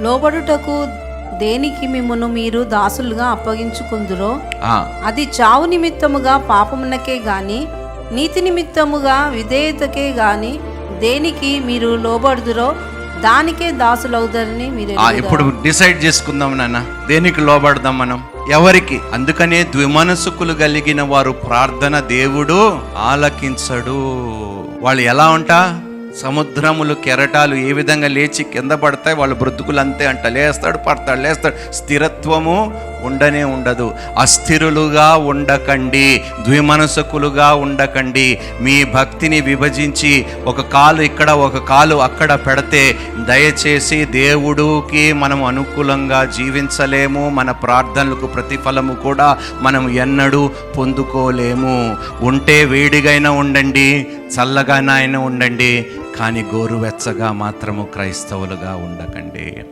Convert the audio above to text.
లోబడుటకు దేనికి మిమ్మును మీరు దాసులుగా అప్పగించుకుందురో ఆ, అది చావు నిమిత్తముగా పాపమునకే గాని నీతి నిమిత్తముగా విధేయతకే గాని దేనికి మీరు లోబడుదురో దానికే దాసులవుతారని మీరు ఇప్పుడు డిసైడ్ చేసుకుందాం నాన్న, దేనికి లోబడదాం మనం, ఎవరికి. అందుకనే ద్విమనసుకులు కలిగిన వారు ప్రార్థన దేవుడు ఆలకించడు. వాళ్ళు ఎలా ఉంటా, సముద్రములు కెరటాలు ఏ విధంగా లేచి కింద పడతాయి, వాళ్ళ బ్రతుకులు అంతే అంట, లేస్తాడు పడతాడు లేస్తాడు, స్థిరత్వము ఉండనే ఉండదు. అస్థిరులుగా ఉండకండి, ద్విమనసుకులుగా ఉండకండి. మీ భక్తిని విభజించి ఒక కాలు ఇక్కడ ఒక కాలు అక్కడ పెడితే దయచేసి దేవుడికి మనం అనుకూలంగా జీవించలేము, మన ప్రార్థనలకు ప్రతిఫలము కూడా మనం ఎన్నడూ పొందుకోలేము. ఉంటే వేడిగైనా ఉండండి, చల్లగానైనా ఉండండి, కానీ గోరువెచ్చగా మాత్రము క్రైస్తవులుగా ఉండకండి.